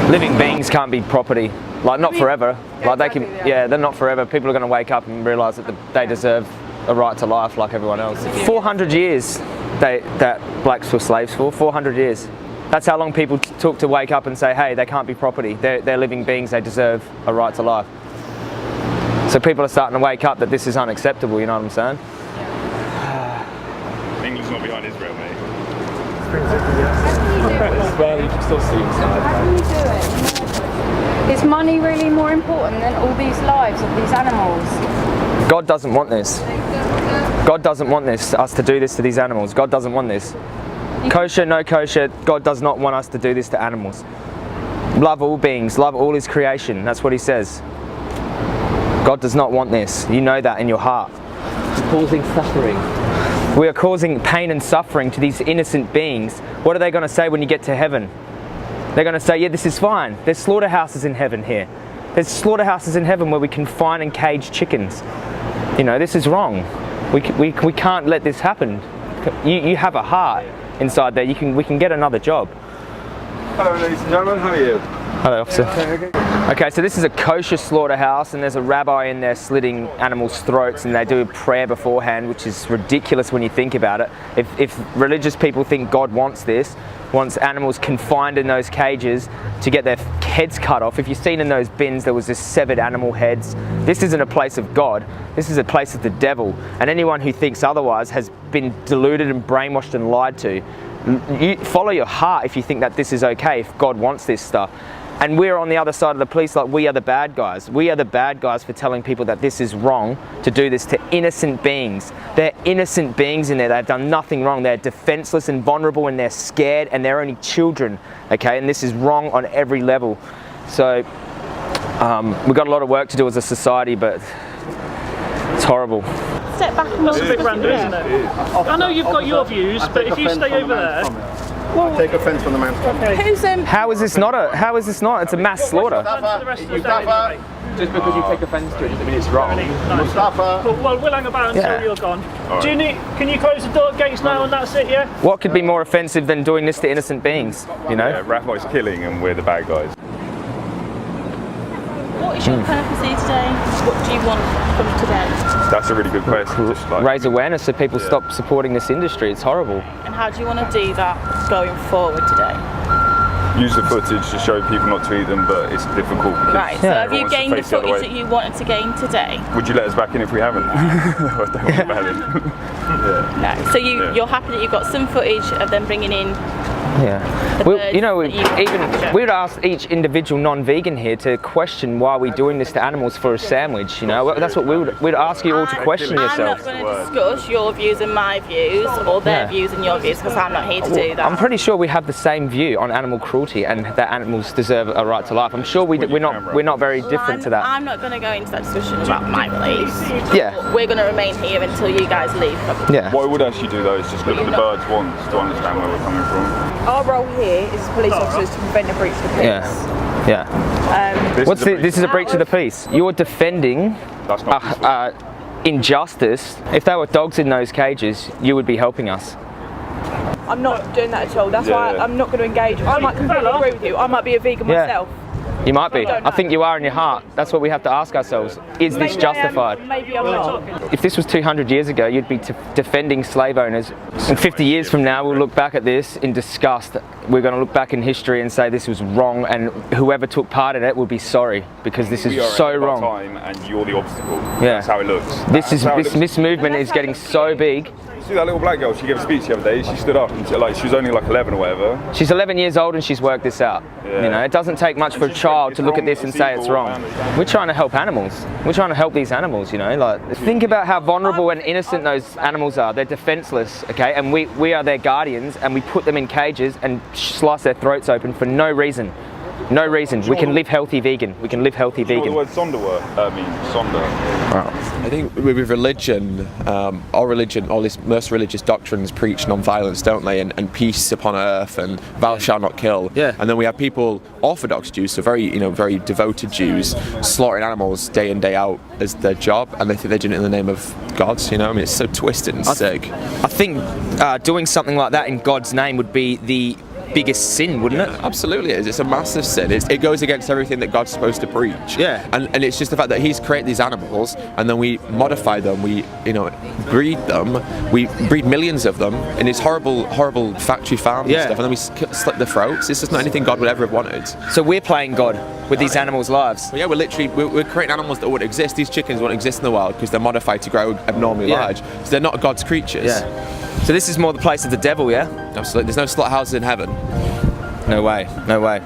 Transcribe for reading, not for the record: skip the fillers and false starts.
Living beings can't be property. Like, not forever. Like, they can, yeah, they're not forever. People are going to wake up and realise that they deserve a right to life like everyone else. 400 years that blacks were slaves for. 400 years. That's how long people took to wake up and say, hey, they can't be property. They're living beings. They deserve a right to life. So people are starting to wake up that this is unacceptable. You know what I'm saying? England's not behind Israel, mate. Well, you can still see inside. How can you do it? Is money really more important than all these lives of these animals? God doesn't want this. God doesn't want this, us to do this to these animals. God doesn't want this. Kosher, no kosher, God does not want us to do this to animals. Love all beings, love all His creation. That's what He says. God does not want this. You know that in your heart. Causing suffering. We are causing pain and suffering to these innocent beings. What are they going to say when you get to heaven? They're going to say, yeah, this is fine. There's slaughterhouses in heaven here. There's slaughterhouses in heaven where we confine and cage chickens. You know, this is wrong. We can't let this happen. You have a heart inside there. We can get another job. Hello, ladies and gentlemen. How are you? Hello, officer. Okay, so this is a kosher slaughterhouse, and there's a rabbi in there slitting animals' throats, and they do a prayer beforehand, which is ridiculous when you think about it. If religious people think God wants animals confined in those cages to get their heads cut off. If you've seen in those bins, there was just severed animal heads. This isn't a place of God. This is a place of the devil. And anyone who thinks otherwise has been deluded and brainwashed and lied to. You follow your heart if you think that this is okay, if God wants this stuff. And we're on the other side of the police, like, we are the bad guys. We are the bad guys for telling people that this is wrong to do this to innocent beings. They're innocent beings in there. They've done nothing wrong. They're defenseless and vulnerable, and they're scared, and they're only children, okay? And this is wrong on every level. So we've got a lot of work to do as a society, but it's horrible. Step back and look. It's a bit random, isn't it? I know you've got your views, but if you stay over there... I take offence from the man. Who's How is this not? It's a mass slaughter. Just because you take offence to it doesn't mean it's wrong. Mustafa. Cool. Well, we'll hang about until you're gone. Right. Can you close the door gates now and that's it, yeah? What could be more offensive than doing this to innocent beings, you know? Yeah, Rabbi's killing and we're the bad guys. What is your purpose here today? What do you want from today? That's a really good question. Just like, raise awareness so people stop supporting this industry. It's horrible. And how do you want to do that going forward today? use the footage to show people not to eat them, but it's difficult. Right, so have you gained the footage that you wanted to gain today? Would you let us back in if we haven't? I don't want back in. Yeah. No. So you're happy that you've got some footage of them bringing in. Yeah, we'd ask each individual non-vegan here to question why we're doing this to animals for a sandwich. You know, that's what we'd ask you all to question yourself. I'm not going to discuss your views and my views, or their views and your views, because I'm not here to do that. I'm pretty sure we have the same view on animal cruelty and that animals deserve a right to life. I'm sure we're not very different to that. I'm not going to go into that discussion about my beliefs. Yeah, we're going to remain here until you guys leave. Yeah. What I would actually do though is just look at the birds once to understand where we're coming from. Our role here is as police officers to prevent a breach of the peace. Yeah. This is a breach of the peace. You're defending injustice. If there were dogs in those cages, you would be helping us. I'm not doing that at all. That's why I'm not going to engage. I might completely agree with you. I might be a vegan myself. You might be. I think you are in your heart. That's what we have to ask ourselves. Is this justified? Maybe I'm not. If this was 200 years ago, you'd be defending slave owners. And 50 years from now, we'll look back at this in disgust. We're going to look back in history and say this was wrong, and whoever took part in it will be sorry, because this is so wrong. Time and you're the obstacle. Yeah. That's how it looks. This movement is getting so big. See that little black girl? She gave a speech the other day. She stood up and she was only like 11 or whatever. She's 11 years old and she's worked this out. Yeah. You know, it doesn't take much for a child to look at this and say it's wrong. We're trying to help animals. We're trying to help these animals. You know, like, think about how vulnerable and innocent those animals are. They're defenseless, okay, and we are their guardians, and we put them in cages and slice their throats open for no reason. No reason. We can live healthy vegan. We can live healthy vegan. What the word sonder means? Sonder. I think with religion, most religious doctrines preach non-violence, don't they? And peace upon earth, and thou shalt not kill. Yeah. And then we have people, Orthodox Jews, so very devoted Jews, slaughtering animals day in, day out as their job, and they think they're doing it in the name of God. You know, I mean, it's so twisted and sick. I think doing something like that in God's name would be the biggest sin, wouldn't it? Absolutely it is. It's a massive sin. It goes against everything that God's supposed to preach. Yeah. And it's just the fact that He's created these animals, and then we modify them, we breed them, we breed millions of them in these horrible factory farms and stuff, and then we slit their throats. It's just not anything God would ever have wanted. So we're playing God with these animals' lives. Well, yeah, we're creating animals that wouldn't exist. These chickens won't exist in the wild because they're modified to grow abnormally large. So they're not God's creatures. Yeah. So this is more the place of the devil, yeah? Absolutely. There's no slaughterhouses in heaven. No way. No way.